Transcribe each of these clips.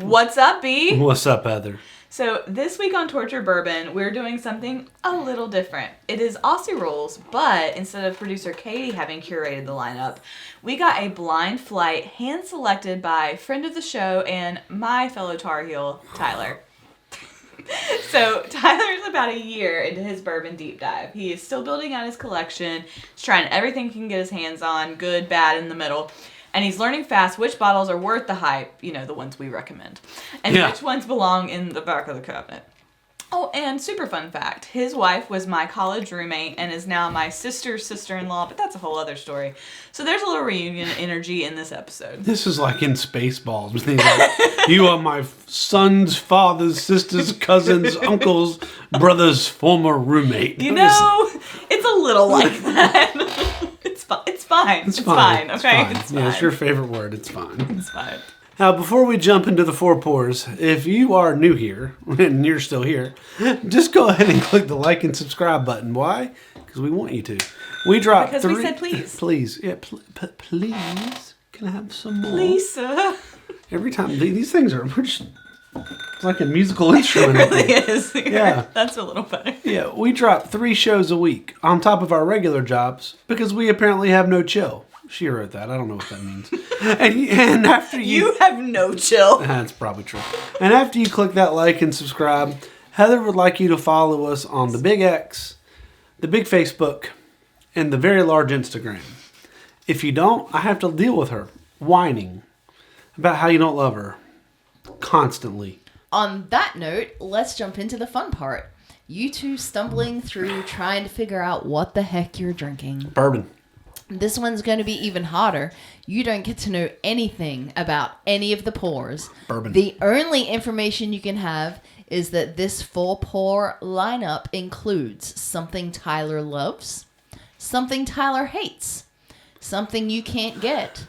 What's up, B? What's up, Heather? So this week on Tortured Bourbon, we're doing something a little different. It is Aussie rules, but instead of producer Katie having curated the lineup, we got a blind flight hand-selected by friend of the show and my fellow Tar Heel, Tyler. So Tyler's about a year into his bourbon deep dive. He is still building out his collection. He's trying everything he can get his hands on, good, bad, in the middle. And he's learning fast which bottles are worth the hype, the ones we recommend, and which ones belong in the back of the cabinet. Oh, and super fun fact, his wife was my college roommate and is now my sister's sister-in-law, but that's a whole other story. So there's a little reunion energy in this episode. This is like in Spaceballs. Like, you are my son's father's sister's cousin's uncle's brother's former roommate. It's a little like that. It's fine. It's fine. Okay, it's fine. Yeah, it's your favorite word. It's fine. It's fine. Now, before we jump into the four pours, if you are new here, and you're still here, just go ahead and click the like and subscribe button. Why? Because we want you to. We dropped because we said please. Please. Yeah, please. Can I have some more? Please, sir. Every time. These things are... It's like a musical instrument. It really is. Yeah. That's a little better. Yeah, we drop 3 shows a week on top of our regular jobs because we apparently have no chill. She wrote that. I don't know what that means. and after you have no chill. That's probably true. And after you click that like and subscribe, Heather would like you to follow us on the Big X, the Big Facebook, and the very large Instagram. If you don't, I have to deal with her whining about how you don't love her constantly. On that note, let's jump into the fun part. You two stumbling through trying to figure out what the heck you're drinking. Bourbon. This one's going to be even harder. You don't get to know anything about any of the pours. Bourbon. The only information you can have is that this 4-pour lineup includes something Tyler loves, something Tyler hates, something you can't get,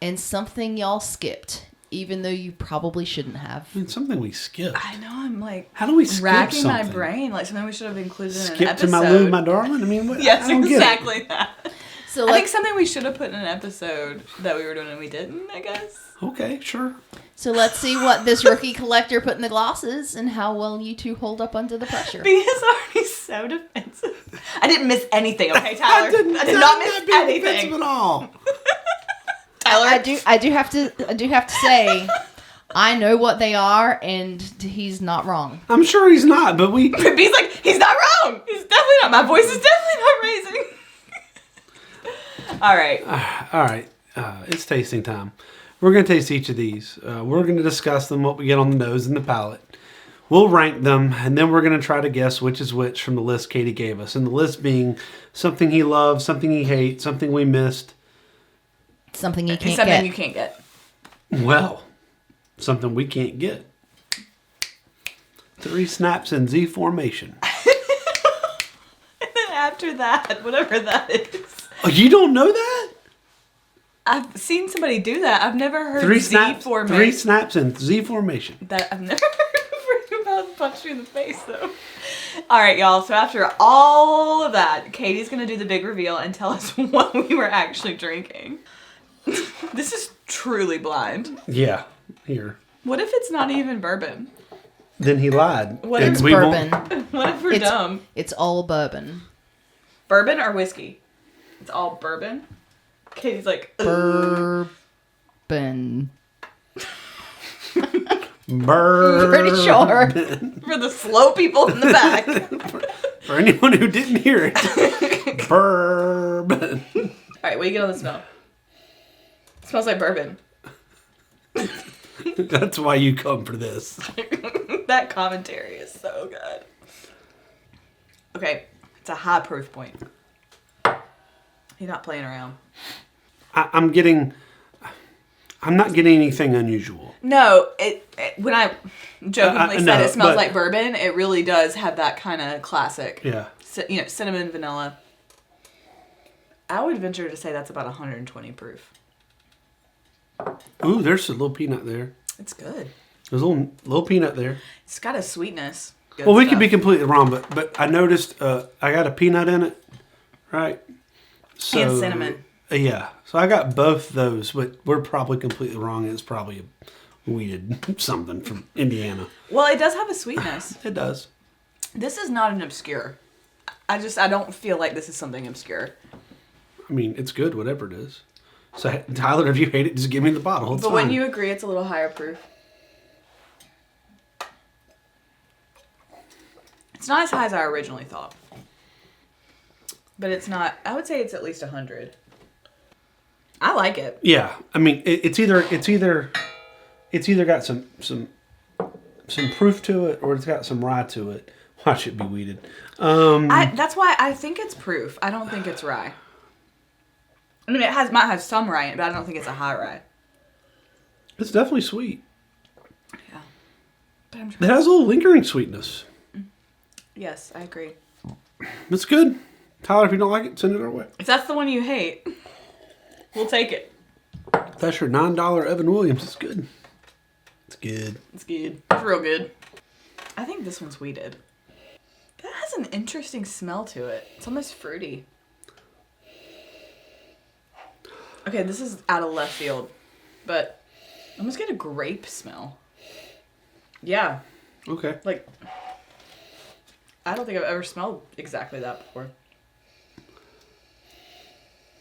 and something y'all skipped, even though you probably shouldn't have. It's something we skipped. I know, I'm like... How do we skip racking something? my brain, like something we should have included in Skip an episode. to my Lou, my darling? I mean, what? Yes, I don't exactly get it. that. So I think something we should have put in an episode that we were doing and we didn't, I guess. Okay, sure. So let's see what this rookie collector put in the glasses and how well you two hold up under the pressure. B is already so defensive. I didn't miss anything, okay, Tyler? I did not miss anything. Defensive at all. Tyler, I do have to say, I know what they are, and he's not wrong. I'm sure he's not, but we... B's like, he's not wrong. He's definitely not. My voice is definitely not raising. All right. It's tasting time. We're going to taste each of these. We're going to discuss them, what we get on the nose and the palate. We'll rank them, and then we're going to try to guess which is which from the list Katie gave us. And the list being something he loves, something he hates, something we missed. Something you can't Something get. you can't get. Well, something we can't get. 3 snaps in Z formation. And then after that, whatever that is. Oh, you don't know that? I've seen somebody do that. I've never heard 3 Z snaps. formation. 3 snaps in Z formation. That I've never heard about punch you in the face though. All right, y'all. So after all of that, Katie's gonna do the big reveal and tell us what we were actually drinking. This is truly blind. Yeah. Here. What if it's not even bourbon? Then he lied. What And It's we won't- bourbon. What if we're dumb? It's all bourbon. Bourbon or whiskey? It's all bourbon. Katie's like, Bourbon. Bourbon. Pretty sure. for the slow people in the back. For anyone who didn't hear it. Bourbon. All right, what do you get on the smell? It smells like bourbon. That's why you come for this. That commentary is so good. Okay, it's a high proof point. You're not playing around. I'm not getting anything unusual. No, when I jokingly said no, it smells but- like bourbon, it really does have that kind of classic. Yeah. Cinnamon, vanilla. I would venture to say that's about 120 proof. Ooh, there's a little peanut there. It's good. There's a little peanut there. It's got a sweetness. Good Well, we stuff. could be completely wrong, but I noticed I got a peanut in it, right? So, And cinnamon. Yeah. So I got both those, but we're probably completely wrong. It's probably a weeded something from Indiana. Well, it does have a sweetness. It does. This is not an obscure. I don't feel like this is something obscure. I mean, it's good, whatever it is. So, Tyler, if you hate it, just give me the bottle. It's But fine. when you agree, it's a little higher proof. It's not as high as I originally thought. But it's not, I would say it's at least 100. I like it. Yeah, I mean, it's either got some proof to it, or it's got some rye to it. Watch it be weeded. That's why I think it's proof. I don't think it's rye. I mean, might have some rye in it, but I don't think it's a high rye. It's definitely sweet. Yeah. But It has a little lingering sweetness. Yes, I agree. It's good. Tyler, if you don't like it, send it our way. If that's the one you hate, we'll take it. That's your $9 Evan Williams. It's good. It's good. It's good. It's real good. I think this one's weeded. That has an interesting smell to it. It's almost fruity. Okay, this is out of left field, but I almost get a grape smell. Yeah, Okay. like, I don't think I've ever smelled exactly that before.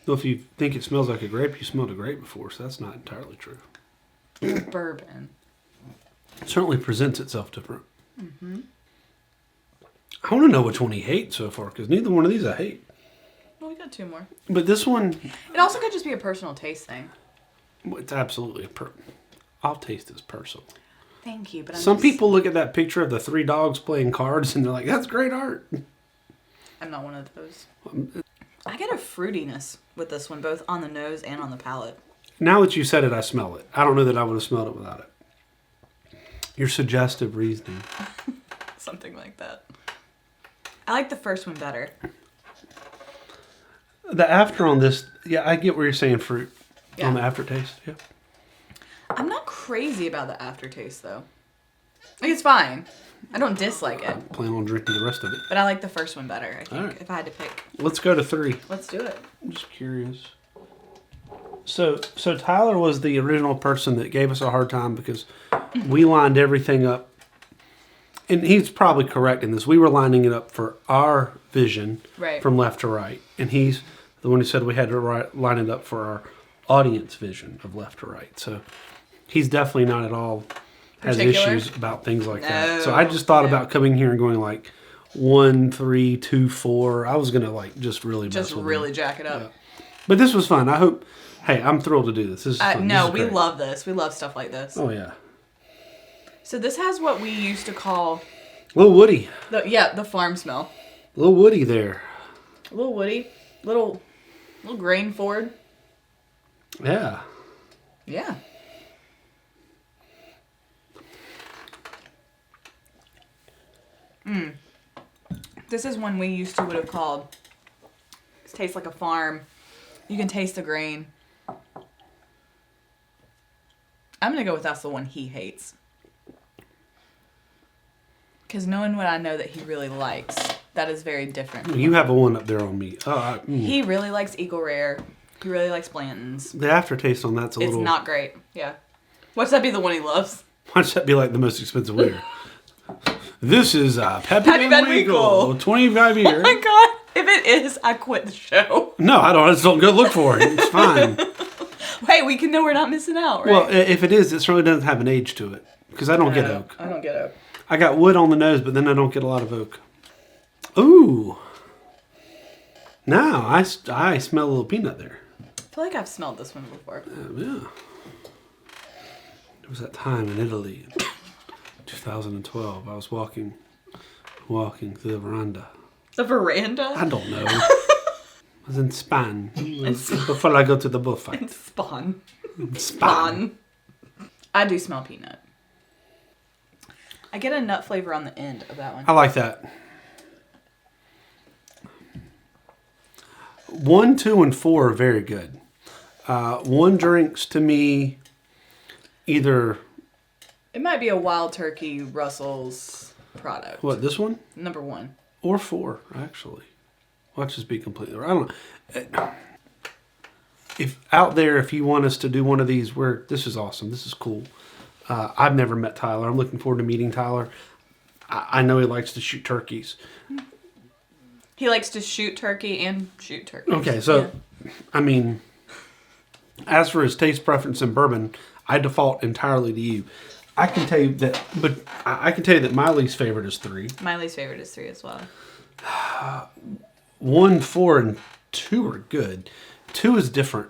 Well, if you think it smells like a grape, you smelled a grape before, so that's not entirely true. Bourbon. It certainly presents itself different. Mm-hmm. I want to know which one he hates so far, because neither one of these I hate. Well, we got two more. But this one, It also could just be a personal taste thing. it's absolutely I'll taste this personal. Thank you, but Some people look at that picture of the 3 dogs playing cards and they're like, that's great art. I'm not one of those. I get a fruitiness with this one, both on the nose and on the palate. Now that you said it, I smell it. I don't know that I would have smelled it without it. Your suggestive reasoning. Something like that. I like the first one better. The after on this, yeah, I get where you're saying fruit Yeah. on the aftertaste. Yeah. I'm not crazy about the aftertaste, though. Like, it's fine. I don't dislike it. Plan on drinking the rest of it. But I like the first one better, I think, All right. if I had to pick. Let's go to 3. Let's do it. I'm just curious. So Tyler was the original person that gave us a hard time because we lined everything up. And he's probably correct in this. We were lining it up for our vision Right. from left to right. And he's the one who said we had to line it up for our audience vision of left to right. So he's definitely not at all has Particular? issues about things like that. No, So I just thought no. about coming here and going like 1, 3, 2, 4. I was gonna like just really Just mess with really him. jack it up. Yeah. But this was fun. I hope. Hey, I'm thrilled to do this. This is fun. No, This is we great. love this. We love stuff like this. Oh yeah, So this has what we used to call, little Woody, the farm smell. little Woody there. A little woody, little grain forward. Yeah. Yeah. This is one we used to would have called. It tastes like a farm. You can taste the grain. I'm gonna go with that's the one he hates. Because knowing what I know that he really likes, that is very different. You have a one up there on me. Oh, He really likes Eagle Rare. He really likes Blanton's. the aftertaste on that's a It's little. not great. Yeah. Watch that be the one he loves. Watch that be like the most expensive beer. This is Peppy Peppy Van Van Winkle, Winkle. 25 Oh year. my god. If it is, I quit the show. No, I don't. I just don't go look for it. It's fine. Hey, we can know we're not missing out, right? Well, if it is, it certainly doesn't have an age to it because I don't get oak. I don't get oak. I got wood on the nose, but then I don't get a lot of oak. Ooh. Now I smell a little peanut there. I feel like I've smelled this one before. Yeah. There was that time in Italy in 2012. I was walking through the veranda. The veranda? I don't know. I was in Spain before I go to the bullfight. Spawn. Spain. Spawn. I do smell peanut. I get a nut flavor on the end of that one. I like that. 1, 2, and 4 are very good. 1 drinks to me either It might be a Wild Turkey Russell's product. what this one Number 1. or 4 actually. Watch this be completely. I don't know. If out there, if you want us to do one of these, where this is awesome, this is cool. I've never met Tyler. I'm looking forward to meeting Tyler. I know he likes to shoot turkeys. He likes to shoot turkey and shoot turkeys. Okay, so, I mean, as for his taste preference in bourbon, I default entirely to you. I can tell you that, but I can tell you that my least favorite is 3. My least favorite is 3 as well. 1, 4, and 2 are good. 2 is different.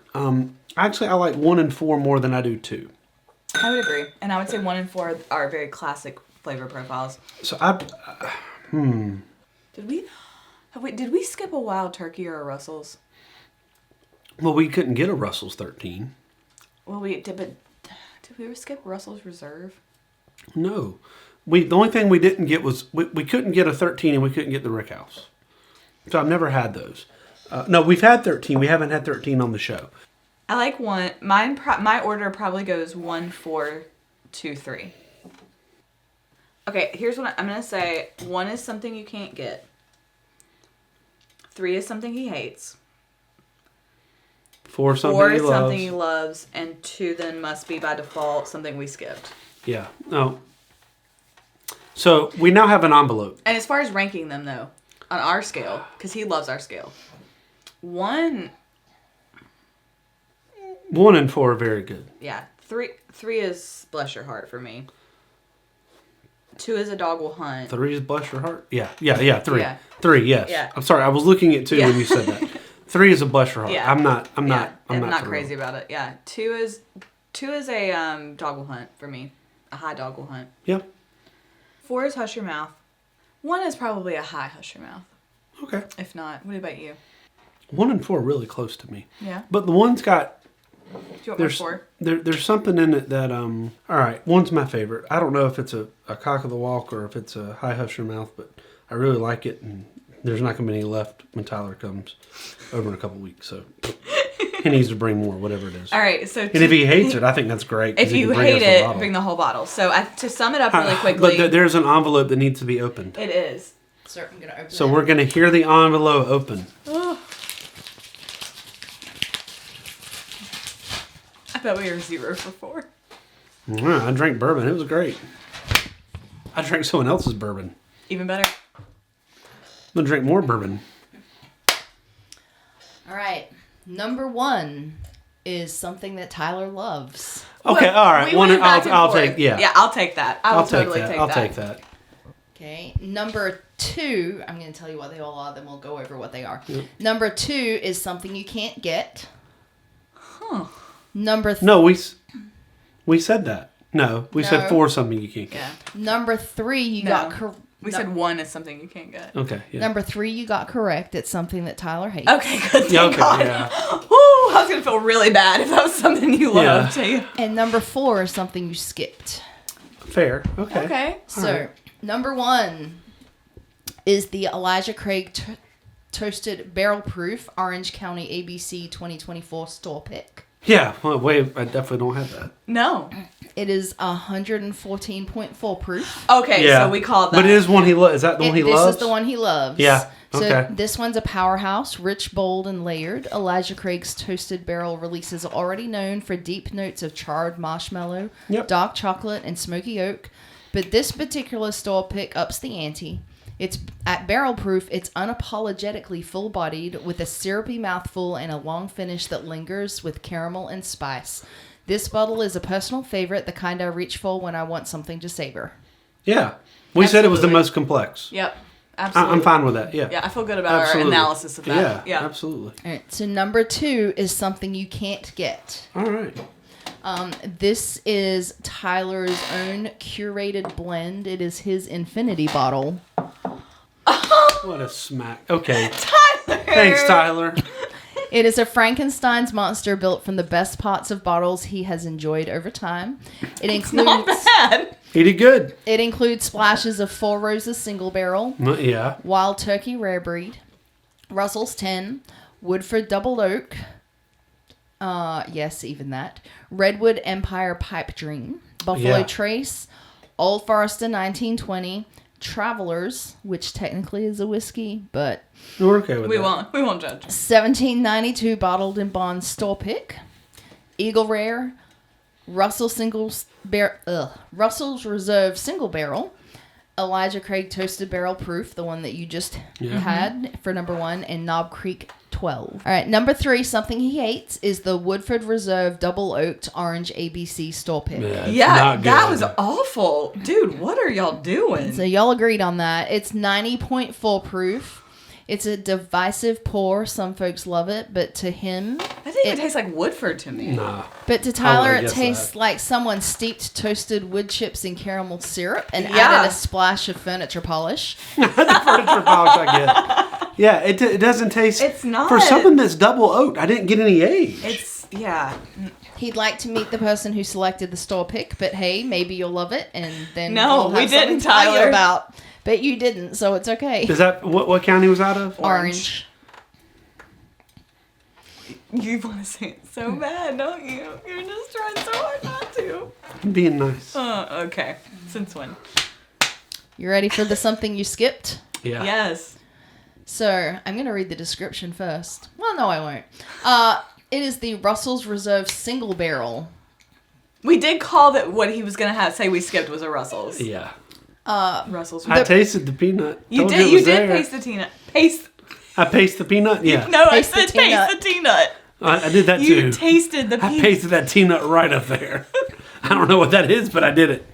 Actually, I like 1 and 4 more than I do 2. I would agree, and I would say 1 and 4 are very classic flavor profiles. So Did we skip a Wild Turkey or a Russell's? Well, we couldn't get a Russell's 13. Well, we did, but did we ever skip Russell's Reserve? No. The only thing we didn't get was, we couldn't get a 13 and we couldn't get the Rickhouse. So I've never had those. No, we've had 13. We haven't had 13 on the show. I like 1. My order probably goes 1, 4, 2, 3. Okay, here's what I'm going to say. 1 is something you can't get. 3 is something he hates. 4 is something 4 he is loves. something he loves. And 2 then must be by default something we skipped. Yeah. No. So we now have an envelope. And as far as ranking them, though, on our scale, because he loves our scale, 1... 1 and 4 are very good. Yeah. 3 is bless your heart for me. 2 is a dog will hunt. 3 is bless your heart. Yeah. 3. Yeah. 3, yes. Yeah. I'm sorry. I was looking at 2 when you said that. 3 is a bless your heart. Yeah. I'm not I'm not thrilled. crazy about it. Yeah. 2 is a dog will hunt for me. A high dog will hunt. Yep. 4 is hush your mouth. 1 is probably a high hush your mouth. Okay. If not, what about you? 1 and 4 are really close to me. Yeah. But the one's got, Do you want more 4? there's something in it that, all right, 1's my favorite. I don't know if it's a cock of the walk or if it's a high hush your mouth, but I really like it, and there's not going to be any left when Tyler comes over in a couple weeks, so he needs to bring more, whatever it is. All right, so... And if he hates it, I think that's great. 'cause If he you can bring hate us the it, bottle. bring the whole bottle. So to sum it up really quickly... But there's an envelope that needs to be opened. It is. So I'm gonna open So it. we're going to hear the envelope open. Oh. I bet we were 0 for 4. Yeah, I drank bourbon. It was great. I drank someone else's bourbon. Even better. I'm going to drink more bourbon. All right. Number 1 is something that Tyler loves. Okay, Well, all right. we One, went back and I'll forth. take, yeah. Yeah, I'll take that. I'll totally take that. I'll take that. Okay. Number 2, I'm going to tell you what they all are, then we'll go over what they are. Yep. Number 2 is something you can't get. Huh. Number No, we said that. No, we said No. 4 is something you can't get. Yeah. Number 3, you No. got We said 1 is something you can't get. Okay, yeah. Number 3, you got correct. It's something that Tyler hates. Okay, good. Thank Yeah, okay, God. yeah. Woo, I was going to feel really bad if that was something you loved. Yeah. And number 4 is something you skipped. Fair. Okay. Okay. So, right. number 1 is the Elijah Craig Toasted Barrel Proof Orange County ABC 2024 store pick. Yeah, well, wait, I definitely don't have that. No. It is 114.4 proof. Okay, Yeah. so we called that. But it is one he loves. Is that the one he loves? This is the one he loves. Yeah, So okay. this one's a powerhouse, rich, bold, and layered. Elijah Craig's Toasted Barrel releases are already known for deep notes of charred marshmallow, Yep. dark chocolate, and smoky oak. But this particular store pick ups the ante. It's at barrel proof. It's unapologetically full-bodied with a syrupy mouthful and a long finish that lingers with caramel and spice. This bottle is a personal favorite, the kind I reach for when I want something to savor. Yeah. We said it was the Absolutely. most complex. Yep. Absolutely. I'm fine with that, yeah. Yeah, I feel good about Absolutely. our analysis of that. Yeah, absolutely. All right, so number 2 is something you can't get. All right. This is Tyler's own curated blend. It is his infinity bottle. What a smack. Okay. Tyler! Thanks, Tyler. It is a Frankenstein's monster built from the best pots of bottles he has enjoyed over time. It Not includes bad. He did good. it includes splashes of Four Roses single barrel, Yeah. Wild Turkey rare breed, Russell's 10, Woodford double oak. Yes, even that. Redwood Empire Pipe Dream, Buffalo Yeah. Trace, Old Forester 1920, Travelers, which technically is a whiskey, but We're okay with We that. won't judge. 1792 bottled in bond store pick, Eagle Rare, Russell's Reserve Single Barrel, Elijah Craig Toasted Barrel Proof, the one that you just had for number 1, and Knob Creek 12. All right, number 3, something he hates, is the Woodford Reserve Double Oaked Orange ABC Store Pick. Yeah, that was awful. Dude, what are y'all doing? So y'all agreed on that. It's 90.4 proof. It's a divisive pour. Some folks love it, but to him... I think it tastes like Woodford to me. Nah. But to Tyler, it tastes like someone steeped toasted wood chips in caramel syrup and added a splash of furniture polish. Furniture polish, I get. Yeah, it doesn't taste... It's not. For something that's double oaked, I didn't get any age. It's, yeah. He'd like to meet the person who selected the store pick, but hey, maybe you'll love it, and then no, we'll have we didn't, something to tell you Tyler. about. But you didn't, so it's okay. Is that what county was out of? Orange. You want to say it so bad, don't you? You're just trying so hard not to. I'm being nice. Okay. Since when? You ready for the something you skipped? Yeah. Yes. So, I'm going to read the description first. Well, no, I won't. It is the Russell's Reserve Single Barrel. We did call that what he was going to say we skipped was a Russell's. Yeah. Russell's. I tasted the peanut. You Told did. it You was did there. taste the peanut. Paste. I pasted the peanut? Yeah. No, I Taste the said taste the peanut. I did that You too. tasted the I peanut. pasted that peanut right up there. I don't know what that is, but I did it.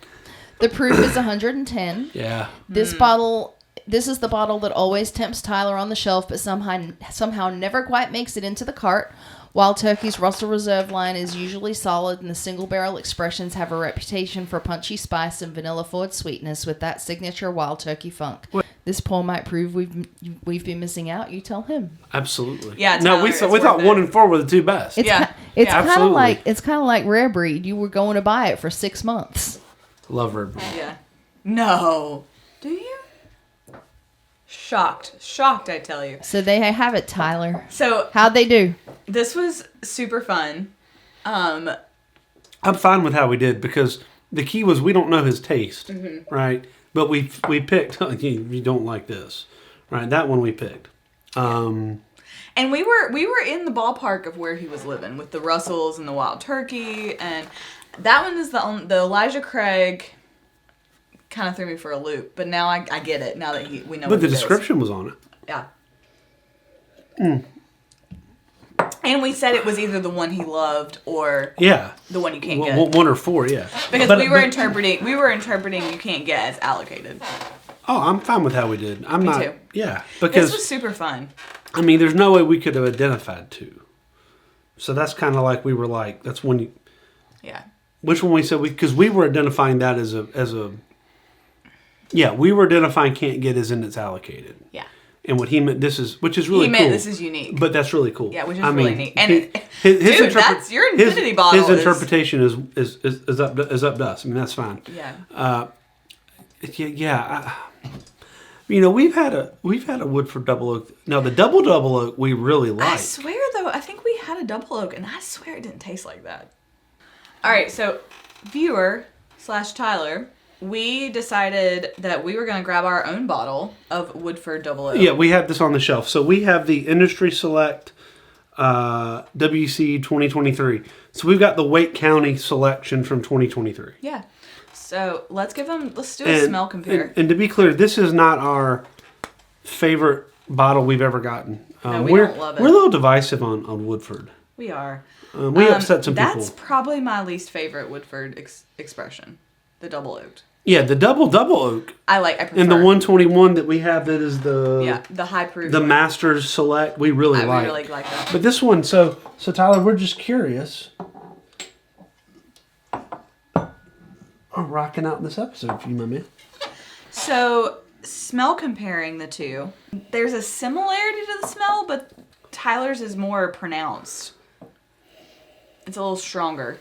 The proof is 110. Yeah. This is the bottle that always tempts Tyler on the shelf, but somehow never quite makes it into the cart. Wild Turkey's Russell Reserve line is usually solid, and the single barrel expressions have a reputation for punchy spice and vanilla forward sweetness with that signature Wild Turkey funk. This pour might prove we've been missing out. You tell him. Absolutely. Yeah, No, Tyler, we it's thought worth 1 it. and 4 were the two best. It's Yeah. it's Yeah. kind of like Rare Breed. You were going to buy it for 6 months. Love Red Bull. Yeah. No. Do you? Shocked, I tell you. So they have it, Tyler. So How'd they do? this was super fun. I'm fine with how we did because the key was we don't know his taste, right? But we picked. You don't like this, right? That one we picked. And we were in the ballpark of where he was living with the Russells and the Wild Turkey, and that one is the Elijah Craig. Kind of threw me for a loop, but now I get it. Now that we know. But what the it is. description was on it. Yeah. And we said it was either the one he loved or Yeah. the one you can't get. 1 or 4, yeah. Because But- we were but- interpreting you can't get as allocated. Oh, I'm fine with how we did. I'm Me not. too. Yeah, This because was super fun. I mean, there's no way we could have identified 2. So that's kind of like we were like, that's when you. Yeah. Which one we said because we were identifying that as a. Yeah, we were identifying can't get as in it's allocated. Yeah. And what he meant, which is really He cool. meant this is unique. But that's really cool. Yeah, which is I really mean, neat. And his that's your infinity bottle. His interpretation is up to us. I mean, that's fine. Yeah. We've had a Woodford double oak. Now the double oak we really like. I swear though, I think we had a double oak, and I swear it didn't taste like that. All right, so viewer / Tyler, we decided that we were going to grab our own bottle of Woodford double oak. Yeah, we have this on the shelf. So we have the Industry Select WC 2023. So we've got the Wake County selection from 2023. Yeah. So let's do a smell compare. And to be clear, this is not our favorite bottle we've ever gotten. No, we don't love it. We're a little divisive on Woodford. We are. We upset some people. That's probably my least favorite Woodford expression. The double oaked. Yeah, the double oak. I prefer. And the 121 that we have that is the the high proof. the Masters Select. We really I like. really like that. But this one, so Tyler, we're just curious. We're rocking out this episode for you, my man. So, smell comparing the two. There's a similarity to the smell, but Tyler's is more pronounced. It's a little stronger.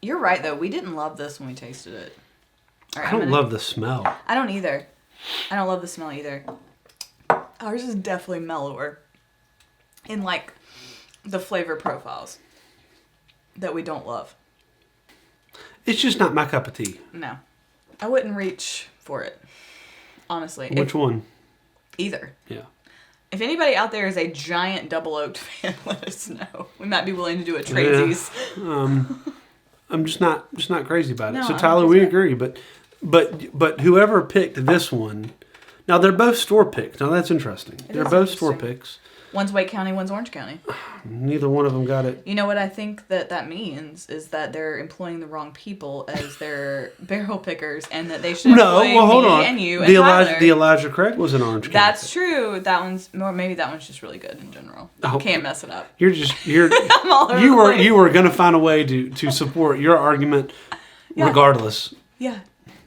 You're right, though. We didn't love this when we tasted it. All right, I don't love the smell. I don't either. I don't love the smell either. Ours is definitely mellower in, the flavor profiles that we don't love. It's just not my cup of tea. No. I wouldn't reach for it, honestly. Which one? Either. Yeah. If anybody out there is a giant double oaked fan, let us know. We might be willing to do a tradesies. I'm just not crazy about it. No, So Tyler, we 100%. agree, but whoever picked this one, now they're both store picks. Now that's interesting. They're is both store interesting. picks. One's Wake County, one's Orange County. Neither one of them got it. You know what I think that means is that they're employing the wrong people as their barrel pickers, and that they should employ hold me on. and you and The Tyler. Elijah Craig was an Orange County. That's true. That one's more. Maybe that one's just really good in general. Oh. Can't mess it up. You're I'm all over you the were place. you were gonna find a way to support your argument, Yeah. regardless. Yeah,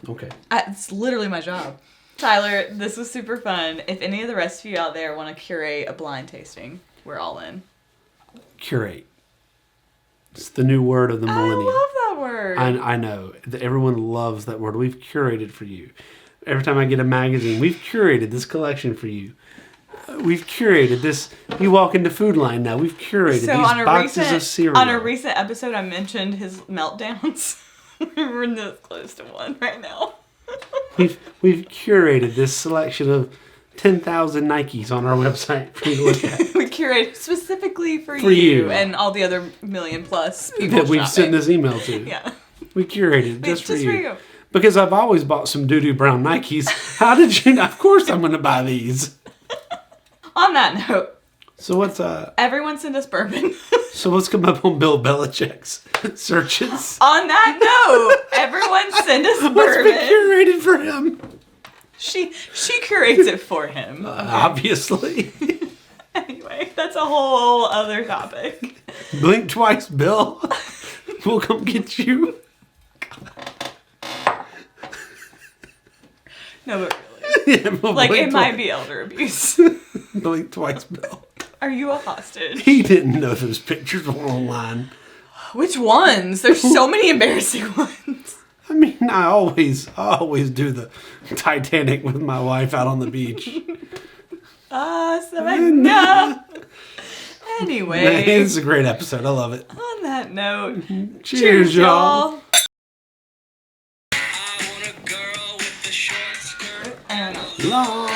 Okay. it's literally my job. Tyler, this was super fun. If any of the rest of you out there want to curate a blind tasting, we're all in. Curate. It's the new word of the millennium. I love that word. I know. Everyone loves that word. We've curated for you. Every time I get a magazine, we've curated this collection for you. We've curated this. You walk into Food Line now. We've curated So these on a boxes of cereal. on a recent episode, I mentioned his meltdowns. We're this close to one right now. We've curated this selection of 10,000 Nikes on our website for you to look at. We curated specifically for For you. and all the other million plus people that we've shopping. sent this email to. Yeah. We curated just for Just you. for you. Because I've always bought some doo-doo brown Nikes. How did you know? Of course I'm going to buy these. On that note, So what's everyone send us bourbon. so what's come up on Bill Belichick's searches? On that note, everyone send us What's been bourbon. curated for him? She curates it for him. Obviously. Anyway, that's a whole other topic. Blink twice, Bill. We'll come get you. No, but really. Yeah, we'll Like, blink it might twice. be elder abuse. Blink twice, Bill. Are you a hostage? He didn't know those pictures were online. Which ones? There's so many embarrassing ones. I mean, I always do the Titanic with my wife out on the beach. Savannah. Anyway, It's a great episode. I love it. on that note, Cheers, y'all. And Long